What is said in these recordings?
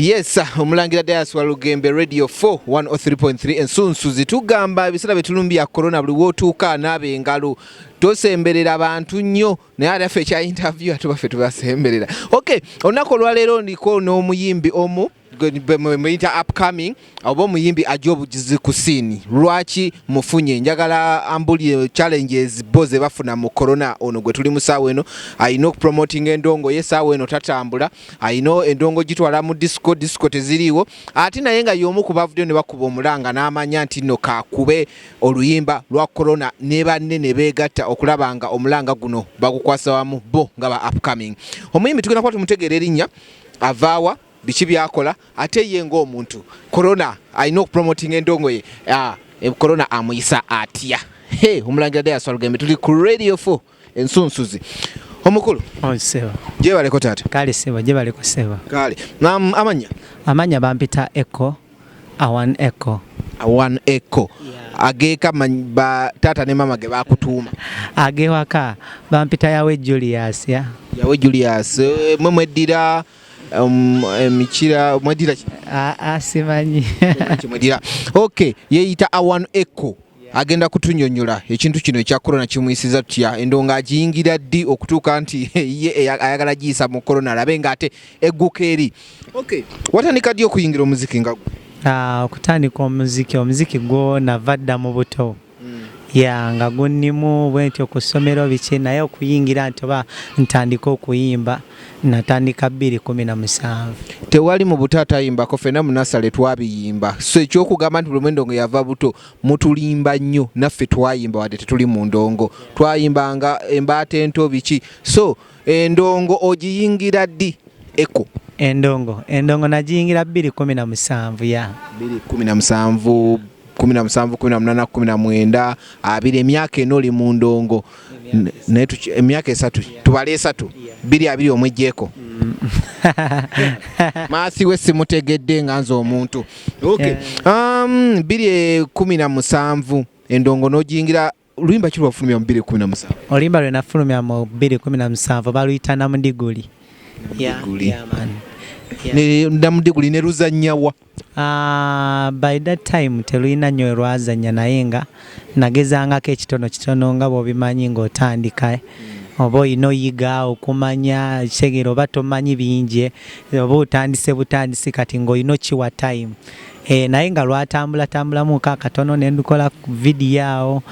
Yes, omulangira Diaswa Lugembe Radio 4 103.3 ensunsuzi tugamba ebisala betulumbya corona buli wotuuka anaaba engalo tosemberera abantu nnyo naye ate ffe ekya interview atubaffe tubasemberera. Okay, olunaku olwaleero ndiko n'omuyimbi omu muyita upcoming oba omuyimbi ajja obugizi ku siini. Lwaki mufunye njagala ambuli challenges boze bafuna mu corona ono gwe tuli mu ssaawa eno ayina okupromoting endongo ye ssaawa eno tatambula ayina endongo gitwala mu disco teziriiwo ate naye nga y'omu ku bavuddeyo ne bakuba omulanga n'amanya nti nno kakube oluyimba lwa corona ne banne ne beegatta okulaba nga omulanga guno bagukwasa wamu bo nga ba upcoming. Omuyimbi tugenda kuba tumutegeera erinnya avaawa biki byakola ate ye ng'omuntu corona ayina okupromoting endongo ye corona amuyisa atya. Omulangira Diaswa Lugembe tuli ku Radio 4 ensunsuzi. Omukulu seba gye baleko taata kale seba gye baleko seba kale amanya bampita Echo One Echo ageeka ba taata ne mama ge bakutuuma agewaka bampita yawe Julius mweddira emikira mwedira simanyi mwedira okay yeeyita One Echo agenda kutunyonyola ekintu kino ekya corona kimuyisiza tutya endonga agiyingira ddi okutuuka nti ye ayagala giyisa mu corona alabe ng'ate egguka eri. Okay, watandika ddi okuyingira omuziki nga okutandika omuziki gwo nava dda mu buto nga gunnimu bwentyo ku ssomero biki naye okuyingira nti oba ntandika okuyimba natandika 2017. Tewali mu buto atayimbako ffenna mu nasale twabiyimba so ekyokugamba nti buli mwendongo yava buto mutulimba nnyo naffe twayimba wadde tetuli mu ndongo twayimbanga embaata ento biki so endongo ogiyingira ddi Echo? Endongo nagiyingira 2017 2017 18 19 20 emyaka eno oli mu ndongo emyaka esatu tubale esatu 20 omwejjeeko maasi we simutegedde nga nze omuntu. Okay, 2017 endongo n'ogiyingira oluyimba ki lwafulumya mu 2017? Oluyimba lwe nafulumya mu 2017 baluyita Namudiguli. Namudiguli ne luzannyawa? By that time teluyina nnyo lwazannya naye nga nagezangako ekitono nga bw'obimanyi ng'otandika oba olina oyiga okumanya kitegeera oba tomanyi bingi oba otandise kati ng'olina okiwa time naye nga lwatambulamu katono ne ndukola vidiyo awo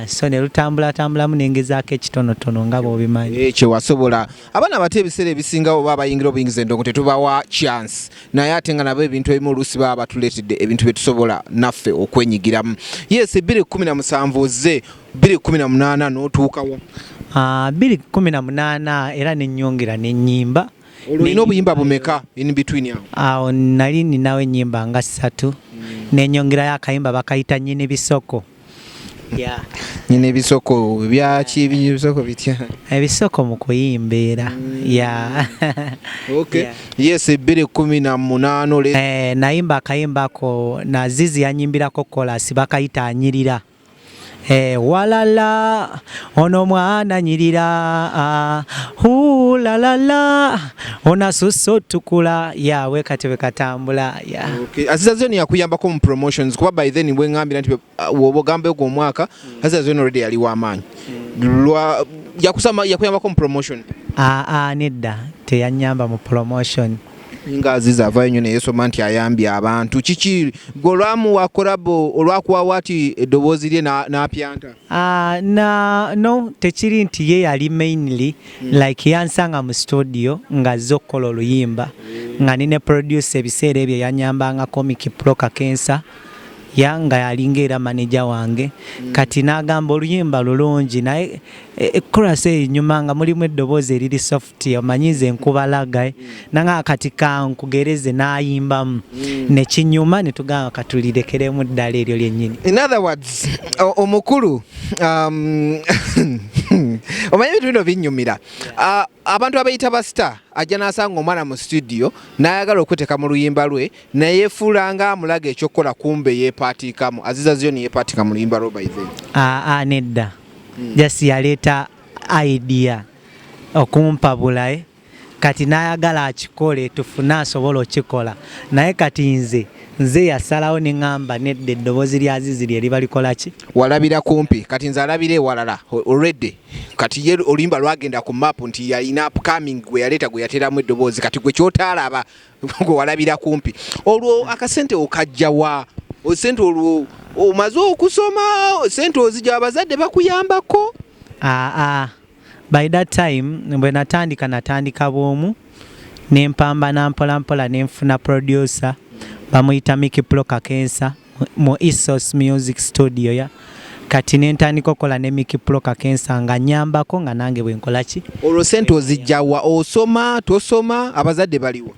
so ne lutambulamu nengezaako ekitonotono nga bw'obimanyi kyewasobola. Abaana abato ebiseera ebisinga oba abayingira obuyingiza endongo tetubawa chance naye ate nga nabo ebintu ebimu oluusi baba batuleetedde ebintu bye tusobola naffe okwenyigiramu. Yes, 2017 ze 2018 n'otuukawo 2018 era nennyongera n'ennyimba. Olina obuyimba bumeka in between awo? Nali ninawo ennyimba nga 3 nennyongerayo akayimba bakayita Nnyini Bisoko. Nyine ebisoko byaki ebisoko bitya? Ebisoko mu kuyimbeera. Okay. Yes, 2018 nayimba akayimbako na Zizi yanyimbirako kolasi bakayita Anyirira. Walala ono mwana nyirira hulalala ona suso tukula yawe katebe katambula Okay, Aziza Zoni yakuyambako mu promotions kuba by then bwe ngambira nti wobogambe ogwo mwaka Aziza Zoni already yali wamanyi yakuyambako mu promotion? Nedda teyanyamba mu promotion. Nga Aziza avayo nnyo neyesoma nti ayambye abantu kiki golwamu wa kolabo olwakuwa wati eddoboozi lye n'apyanta? No tekiri nti ye yali mainly like yansanga mu studio nga azze okukola oluyimba nga nine producer ebiseera ebyo yanyambanga Comic Pro Kakensa yanga yalinga era manager wange kati n'agamba oluyimba lulungi naye chorus enyuma nga mulimu eddoboozi eriri soft omanyize enkubalaga nanga kati kankugereze n'ayimbamu nekinyuma ne tugamba katulirekeremu ddala eryo lyennyini. In other words omukulu omanyi ebintu bino binnyumira abantu abayita ba star ajja n'asanga omwana mu studio n'ayagala okweteeka mu luyimba lwe nayeefuula nga amulaga ekyokukola kumbe yeepaatiikamu. Aziza Zoni yeepaatika mu luyimba lwe by then? Nedda just yaleeta idea okumpabula kati n'ayagala akikole tufune asobola okikola naye kati nze yasalawo ne ŋŋamba nedda eddoboozi lya Azizi lye liba likola ki walabira kumpi kati nze alabira ewalala already kati ye oluyimba lwagenda ku map nti yalina upcoming gwe yaleeta gwe yateramu eddoboozi kati gwe kyotaalaba gwe walabira kumpi olwo akasente okajjawa sente olwo omaze okusoma sente ozija abazadde bakuyambako by that time bwe natandika bwomu nempambana mpolampola nenfuna producer bamuyita Mickey Pro Kakensa mu Isos Music Studio ya kati nentandika okola ne Mickey Pro Kakensa nga nyambako nga nange bwe nkola ki olwo sente ozijjawa osoma tosoma abazadde baliwo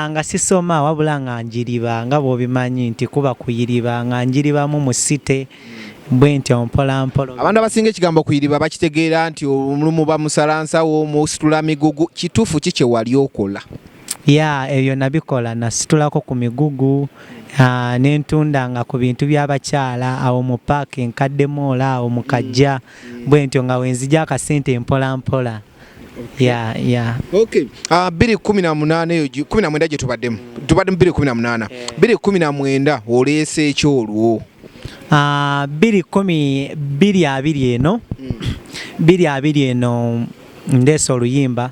nga sisoma wabula nga njiriba nga bw'obimanyi nti kuba kuyiriba nga njiribamu mu site bwenti mpolampola abantu abasinga ekigambo kuyiriba bakitegeera nti omulumu bamusalansawo musitula migugu kituufu ki kye wali okola ebyo nabikola nasitulako ku migugu nentundanga ku bintu by'abakyala awo mu paaka enkadde moola awo mu kajja bwentyo nga wenzija akasente mpolampola Okay. 2018 eyo 19 gye tubaddemu 2018 2019 oleese ekyo olwo 2020 eno ndeesa oluyimba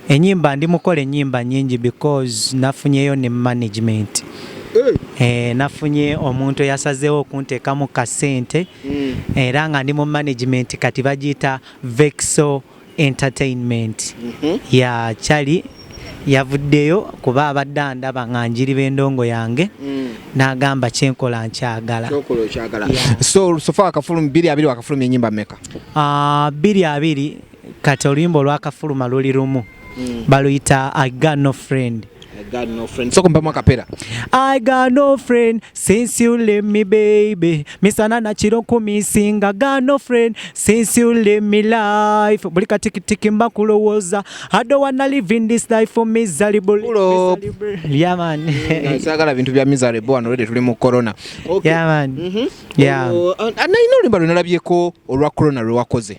enyimba ndimukola enyimba nyingi because nafunyeyo ne management nafunye omuntu yasazeewo okunteekamu kasente era nga ndi mu management kati bagiyita Vexo Entertainment chali yavuddeyo kuba abadde ndaba nga njiriba endongo yange n'agamba kyenkola nkyagala so far akafulumi 2020 wakafulumya ennyimba mmeka 2020 kati oluyimba olwakafuluma luli lumu baluyita I Got No Friend. So kumpamu akapera I got no friend since you leave me baby misana na chiro kumisinga got no friend since you leave me life bulika tiki mbakulowoza I don't wanna live in this life for miserable yeah man sagala bintu bya miserable wano already tuli mu corona yeah man anaino limba lunalabyeko olwa corona lwakoze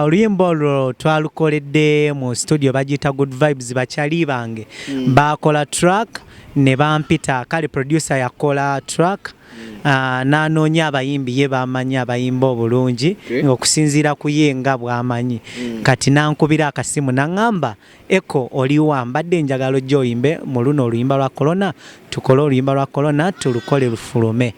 oluyimba olwo twalukoledde mu studio bagita Good Vibes bakyali bange bakola track ne bampita kale producer yakola track nanoonya abayimbi ye bamanyi abayimba obulungi okusinziira ku ye nga bw'amanyi kati nankubira akasimu naŋŋamba eko oliwa mbadde njagala ojja oyimbe mu luno oluyimba lwa corona tukole oluyimba lwa corona tulukole lufulume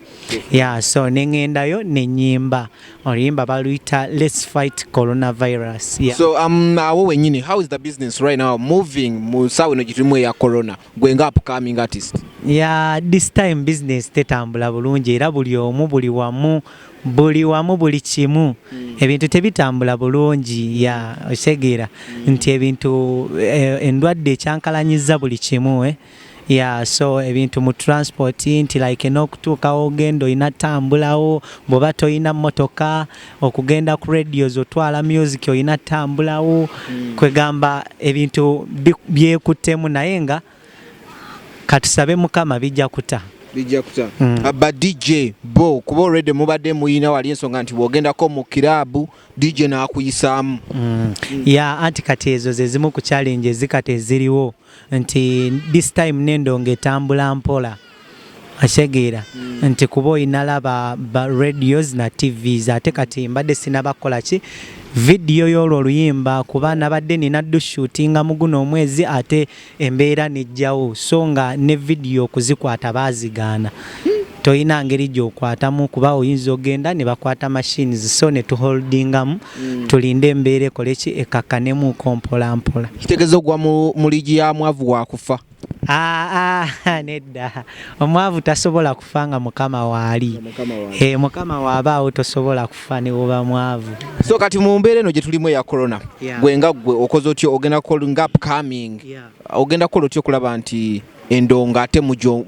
so neŋŋendayo nenyimba oluyimba baluyita Let's Fight Coronavirus so awo wenyini how is the business right now moving mu sawa eno gitulimu ya corona gwenga upcoming artist this time business tetambula bulungi era buli omu buli wamu buli kimu ebintu tebitambula bulungi osegeera nti ebintu endwadde ekyankalanyiza buli kimu so ebintu mu transport nti like n'okutuukawo ogenda oyina tambulawo bw'oba toyina mmotoka okugenda ku radios otwala music oyina tambulawo kwegamba ebintu byekuttemu naye nga katusabe Mukama bijja kuta aba DJ bo kuba already mubadde muyina wali ensonga nti bwogendako mu kirabu DJ n'akuyisaamu anti kati ezo ze zimu ku challenge zikate eziriwo nti this time nendonga etambula mpola asegeera nti kuba oyinalaba radios na TVs ate kati mbadde sinabakola ki video y'olwo oluyimba kuba nabadde nina shootinga mu guno omwezi ate embeera nejjawo so nga ne video kuzikwata bazigaana toyina ngeri gy'okwatamu kuba oyinza ogenda ne bakwata machines so ne tuholdingamu tulinde embeera ekole ki ekakkanemu mpolampola kitegeeza ogwa mu ligi ya mwavu wakufa nedda omwavu tasobola kufa nga Mukama waali Mukama waabaawo tosobola kufa ne woba mwavu so kati mu mbeera eno gye tulimu eya corona gwenga gwe okoze otyo ogenda kolinga upcoming ogenda kola otyo okulaba nti endonga ate mujo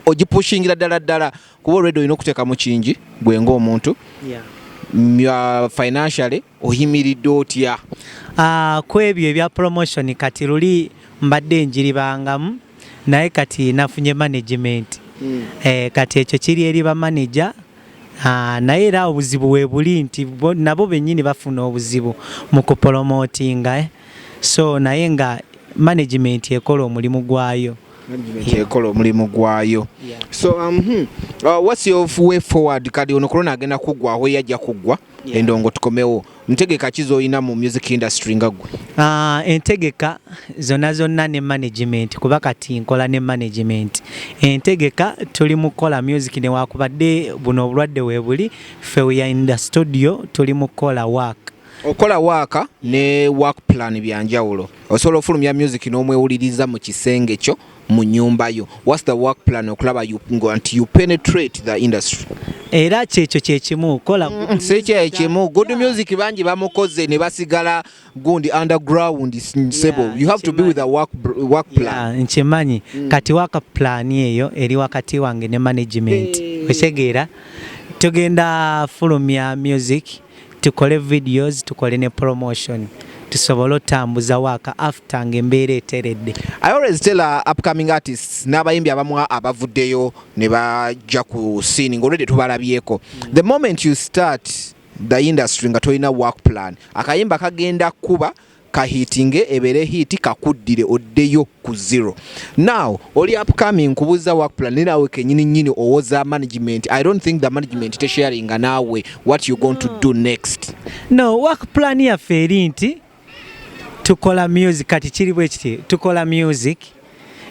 ogipushingira ddala kuba already olina okuteekamu kingi gwenga omuntu financially oyimiridde otya ku ebyo ebya promotion kati luli mbadde njiribangamu naye kati nafunye management kati ekyo kiri eri ba manager naye era obuzibu webuli nti nabo bennyini bafuna obuzibu mu kupromotinga so naye nga management ekola omulimu gwayo. Ekola omulimu gwayo. So what's your way forward kadi ono corona agenda kuggwaho yajja kuggwa endongo tukomewo ntegeka kizo ina mu music industry nga gwe? Entegeka zonna ne management kuba kati nkola ne management. Entegeka tuli mukola music ne wakubadde buno obulwadde webuli fe we are in the studio tuli mukola work. Okola waka ne work plan byanjawulo. Osobola ofulumya music n'omwewuliriza mu kisenge kyo mu nyumba yo. What's the work plan okulaba you penetrate the industry? Era kyekyo kyekimu kola ekimu good music bangi bamukoze ne basigala gundi underground sebo. You have to be with a work plan. Nkimanyi kati work plan eyo eri wakati wange ne management. Osegeera tugenda fulumya music tukole videos tukole ne promotion tusobole otambuza waka after ngembeera eteredde. I always tell upcoming artists n'abayimbi abamu abavuddeyo ne bajja ku scene already tubalabyeko. The moment you start the industry nga tolina work plan akayimba kagenda kuba kahitinge ebere hiti kakuddire oddeyo ku zero. Now oli upcoming kubuza work plan ninawe kenyini owoza management. I don't think the management te sharing nawe what you going to do next. No work plan ya ferinti tukola music kati kiri bwe kiti tukola music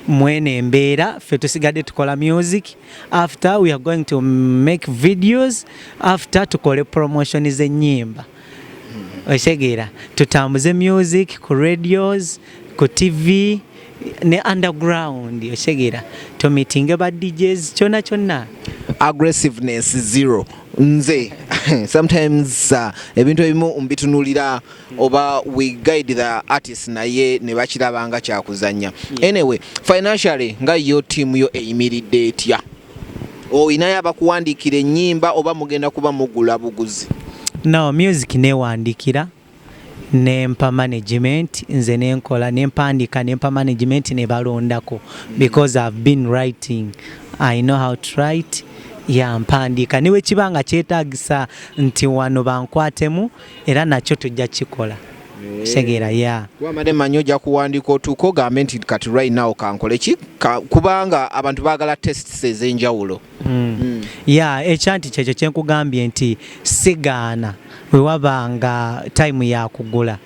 mwene embeera fe tusigadde tukola music after we are going to make videos after tukole promotion z'ennyimba. Osegeera tutambuze music ku radios ku TV ne underground. Osegeera to meeting ba DJs kyonna aggressiveness zero nze sometimes ebintu ebimu mbitunulira oba we guide the artist naye ne bakirabanga kyakuzanya. Anyway financially nga yo team yo eyimiridde etya inayo abakuwandiikira ennyimba oba mugenda kuba mugula buguzi? No music newandikira nempa management nze nenkola nempandika nempa management ne balondako because I've been writing, I know how to write. Mpandika niwe kibanga kyetagisa nti wano bankwatemu era nakyo tujja kikola. Segera wamade manyo ja kuwandika otuko gamenti kati right now kankole ki kubanga abantu bagala tests ezenjawulo. Ekyanti kyekyo kyenkugambye nti sigaana we wabanga time ya kugula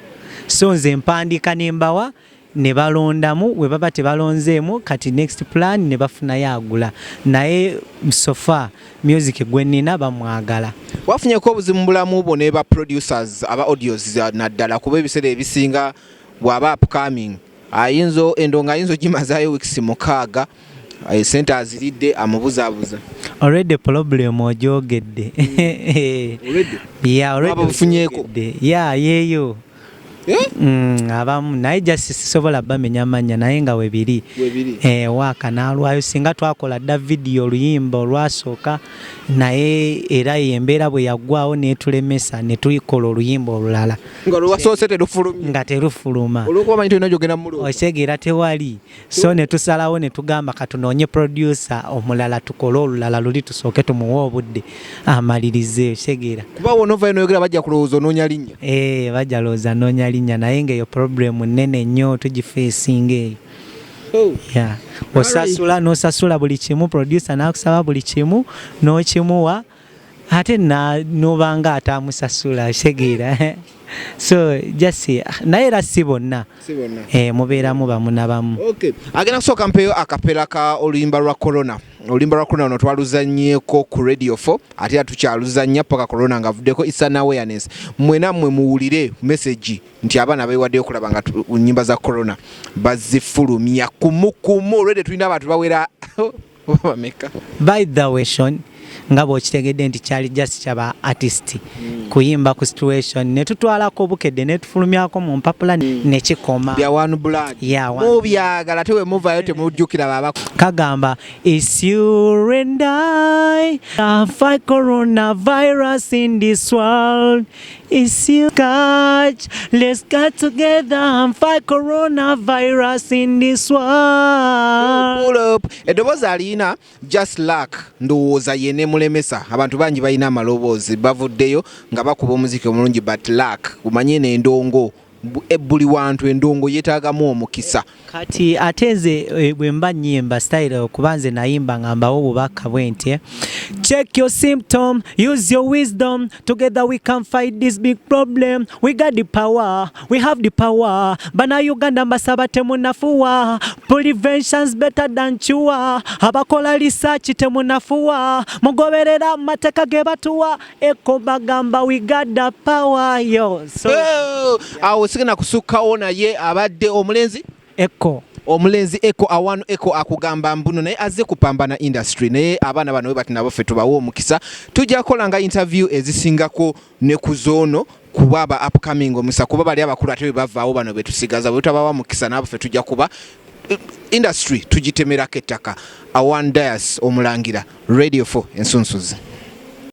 so nze mpandika nembawa ne balondamu we baba tebalonzeemu kati next plan ne bafuna yagula naye sofa music gwenina bamwagala. Wafunyeko obuzimu bulamu bo ne ba producers aba audios naddala kuba ebiseera ebisinga bwaba upcoming ayinzo endonga ayinzo gimazayo weeks mukaaga center aziridde amubuzaabuza already problem ojogedde. Already bafunyeko yeyo abamu naye just sisobola bamenya manya naye nga webiri waka nalwayo singa twakola dda video oluyimba olwasooka naye era yembeera bwe yaggwawo netulemesa netuyikola oluyimba olulala nga terufuluma osegeera tewali so netusalawo netugamba katunoonye producer omulala tukole olulala luli tusooke tumuwe obudde amalirize. Osegeera kuba wonovayo noyogera bajja kulowooza onoonya linnya bajja lowooza noonya linnya naye ngaeyo problem nnene nnyo tugifeesinga eyo. Osasula buli kimu producer nakusaba buli kimu n'okimuwa ate nobanga atamusasula. Osegeera so just naye era si bonna mubeeramu bamu na bamu. Agenda kusooka mpeyo akapera ka oluyimba lwa corona. Oluyimba lwa corona ono twaluzannyeko ku Radio 4 ate tukyaluzannya paka corona ngavuddeko. It's an awareness. Mwena mwe muwulire message nti abaana beewaddeyo okulaba nga nnyimba za corona bazifulumya kumukumu. Already tulina abantu bawera bameka. By the way nga bw'okitegedde nti kyali just kyaba artist kuyimba ku situation netutwalako obukedde netufulumyako mu mpapula nekikoma bya one blood mubyagala tewe muvayo temujjukira baba kagamba is you and I fight coronavirus in this world is you catch let's get together and fight coronavirus in this world. Pull up edobozi alina just luck ndowooza yene mulemesa abantu bangi balina amaloboozi bavuddeyo nga bakuba omuziki omulungi but luck kumanye n'endongo buli wantu endongo yeetaagamu omukisa. Kati ate nze bwe mba nnyimba style okubanze nayimba ngambawo obubaka bwenti check your symptom, use your wisdom, together we can fight this big problem. We got the power, we have the power. Bana Uganda mbasaba temunafuwa, prevention's better than cure. Abakola research temunafuwa, mugoberera mateka ge batuwa. Eko bagamba we got the power yo. So awo sigena kusukkawo naye abadde omulenzi omulenzi Eko awano Eko akugamba mbuno naye azze kupambana industry naye abaana bano bati nabo ffe tubawo omukisa tujja kolanga interview ezisingako ne ku zoono kuba aba upcoming omukisa kuba bali abakulu ate bavaawo bano betusigaza bwe tutabawa mukisa nabo ffe tujja kuba industry tugitemerako ettaka. Awan Dias omulangira Radio 4 ensunsuzi.